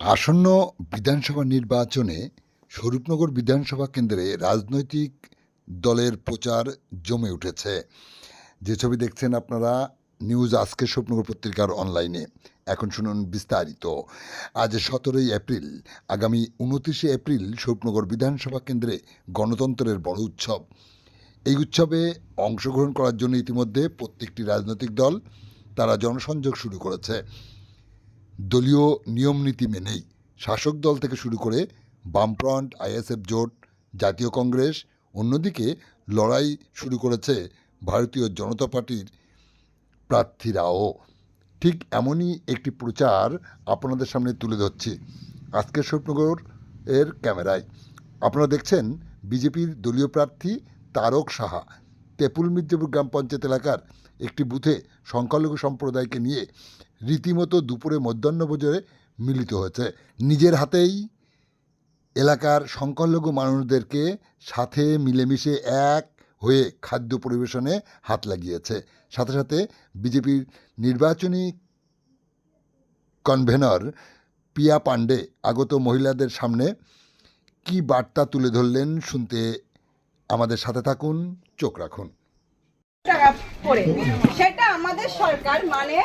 আসন্ন বিধানসভা নির্বাচনে স্বরূপনগর বিধানসভা কেন্দ্রে রাজনৈতিক দলের প্রচার জমে উঠেছে। যে ছবি দেখছেন আপনারা নিউজ আজকে স্বরূপনগর পত্রিকার অনলাইনে। এখন শুনুন বিস্তারিত। আজ 17ই এপ্রিল, আগামী 29শে এপ্রিল স্বরূপনগর বিধানসভা কেন্দ্রে গণতন্ত্রের বড় উৎসব। এই উৎসবে অংশগ্রহণ করার জন্য ইতিমধ্যে প্রত্যেকটি রাজনৈতিক দল তারা জনসংযোগ শুরু করেছে। দলীয় নিয়মনীতি মেনেই শাসক দল থেকে শুরু করে বামফ্রন্ট, আইএসএফ জোট, জাতীয় কংগ্রেস, অন্যদিকে লড়াই শুরু করেছে ভারতীয় জনতা পার্টির প্রার্থীরাও। ঠিক এমনই একটি প্রচার আপনাদের সামনে তুলে ধরছি আজকের স্বরূপনগর এর ক্যামেরায়। আপনারা দেখছেন বিজেপির দলীয় প্রার্থী তারক সাহা তেপুল মির্জাপুর গ্রাম পঞ্চায়েত এলাকার একটি বুথে সংখ্যালঘু সম্প্রদায়কে নিয়ে রীতিমতো দুপুরে মধ্যাহ্নভোজনে মিলিত হয়েছে। নিজের হাতেই এলাকার সংখ্যালঘু মানুষদেরকে সাথে মিলেমিশে এক হয়ে খাদ্য পরিবেশনে হাত লাগিয়েছে। সাথে সাথে বিজেপির নির্বাচনী কনভেনর পিয়া পাণ্ডে আগত মহিলাদের সামনে কি বার্তা তুলে ধরলেন শুনতে আমাদের সাথে থাকুন, চোখ রাখুন। সেটা আমাদের সরকার মানে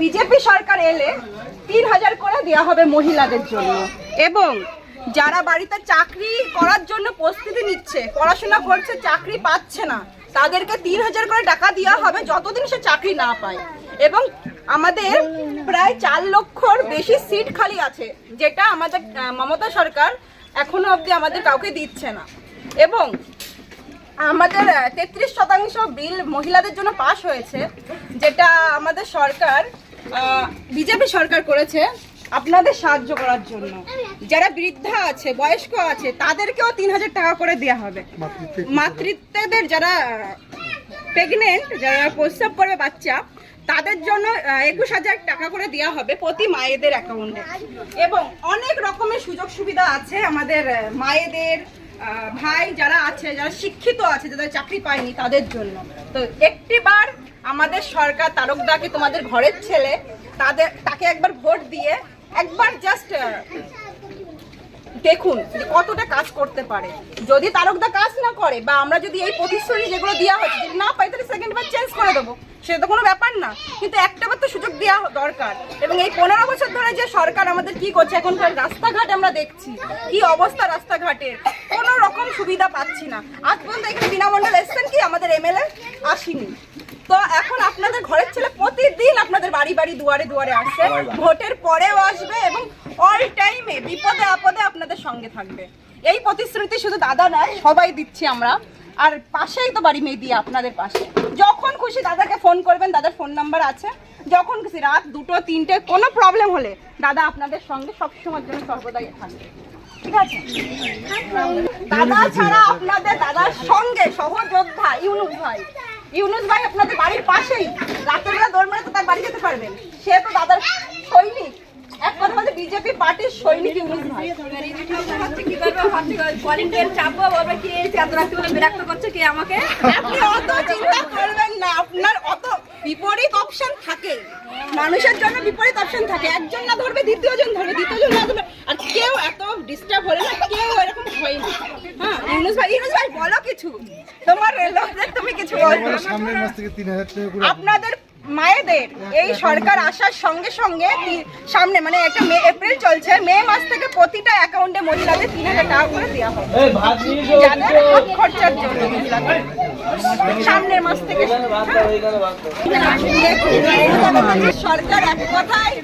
বিজেপি সরকার এলে 3000 করে দেওয়া হবে মহিলাদের জন্য, এবং যারা বাড়িতে চাকরি করার জন্য প্রস্তুতি নিচ্ছে, পড়াশোনা করছে, চাকরি পাচ্ছে না, তাদেরকে 3000 করে টাকা দেওয়া হবে যতদিন সে চাকরি না পায়। এবং আমাদের প্রায় 4 লক্ষর বেশি সিট খালি আছে, যেটা আমাদের মমতা সরকার এখনো অবধি আমাদের কাউকে দিচ্ছে না। এবং আমাদের 33% বিল মহিলাদের জন্য পাস হয়েছে, যেটা আমাদের সরকার বিজেপি সরকার করেছে আপনাদের সাহায্য করার জন্য। যারা বৃদ্ধা আছে, বয়স্ক আছে, তাদেরকেও 3000 টাকা করে দেওয়া হবে। মাতৃত্বদের যারা প্রেগনেন্ট, যারা প্রসব করবে বাচ্চা, তাদের জন্য 21000 টাকা করে দেওয়া হবে প্রতি মায়েদের অ্যাকাউন্টে। এবং অনেক রকমের সুযোগ সুবিধা আছে আমাদের মায়েদের, ভাই যারা আছে, যারা শিক্ষিত আছে, যাদের চাকরি পায়নি তাদের জন্য। তো একটিবার আমাদের সরকার তারকদাকে তোমাদের ঘরের ছেলে, তাকে একবার ভোট দিয়ে একবার জাস্ট দেখুন যে কতটা কাজ করতে পারে। যদি তারকদা কাজ না করে, বা আমরা যদি এই প্রতিশ্রুতি যেগুলো দেওয়া হচ্ছে যদি না পাই, তাহলে সেকেন্ড বার চেঞ্জ করে দেবো, সেটা তো কোনো ব্যাপার না। কিন্তু একটাবার তো সুযোগ দেওয়া দরকার। এবং এই 15 বছর ধরে যে সরকার আমাদের কি করছে, এখনকার রাস্তাঘাট আমরা দেখছি কি অবস্থা, রাস্তাঘাটের কোনো রকম সুবিধা পাচ্ছি না। আজ পর্যন্ত এখানে বিনামণ্ডল এসছেন কি, আমাদের এমএলএ আসেনি। তো এখন আপনাদের ঘরের ছেলে প্রতিদিন আপনাদের বাড়ি বাড়ি দুয়ারে দুয়ারে আসছে, ভোটের পরেও আসবে, এবং অল টাইমে বিপদে আপদে আপনাদের সঙ্গে থাকবে। এই প্রতিশ্রুতি শুধু দাদা নয়, সবাই দিচ্ছি আমরা। আর পাশেই তো বাড়ি মেয়ে আপনাদের পাশে, যখন খুশি দাদাকে ফোন করবেন, দাদার ফোন নাম্বার আছে। যখন খুশি রাত 2টো 3টে কোনো প্রবলেম হলে দাদা আপনাদের সঙ্গে সবসময়ের জন্য সর্বদাই থাকবে, ঠিক আছে? দাদা ছাড়া আপনাদের দাদার সঙ্গে সহযোদ্ধা ইউনুস ভাই আপনাদের বাড়ির পাশেই, রাতের বেলা দৌড় মারে তো তার বাড়ি যেতে পারবেন। সে তো দাদার সৈনিক, এক কথা বলতে বিজেপি পার্টির সৈনিক ইউনুস ভাই। আপনি অত চিন্তা করবেন না, আপনার অত বিপরীত অপশন থাকে, মানুষের জন্য বিপরীত অপশন থাকে। একজন না ধরবে, দ্বিতীয়জন ধরবে, দ্বিতীয়জন না ধরবে, আর কেউ এত ডিস্টার্ব হলে না, কেউ এরকম হয়নি। হ্যাঁ, ইউনুস ভাই বলো কিছু, তোমার লোকদের তুমি কিছু বলো। আপনাদের মায়েদের এই সরকার আসার সঙ্গে সঙ্গে সামনে মানে একটা এপ্রিল চলছে, মে মাস থেকে প্রতিটা অ্যাকাউন্টে মহিলাদের 3000 টাকা করে দেওয়া হবে, যাদের হাত খরচার জন্য। সামনের মাস থেকে সরকার এক কথায়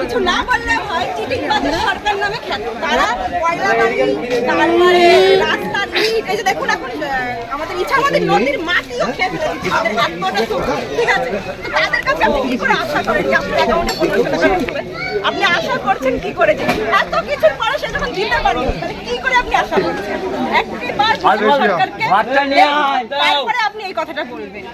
কিছু না বললে হয়, চিটিংবাজের সরকার নামে খ্যাত। তারা কয়লা বাড়ি, তারপরে রাস্তার ইট, এই যে দেখুন এখন আমাদের ইছামতির নদীর মাটিও খেয়ে ফেলেছে, ঠিক আছে? তাদের কাছে আপনি কি করে আশা করেন যে আপনার অ্যাকাউন্টে 1500 টাকা ঢুকবে? আপনি আশা করছেন কি করে যে এত কিছুর পরে সে যখন দিতে পারেন, তাহলে কি করে আপনি আশা করছেন? একবার সরকারকে তারপরে আপনি এই কথাটা বলবেন।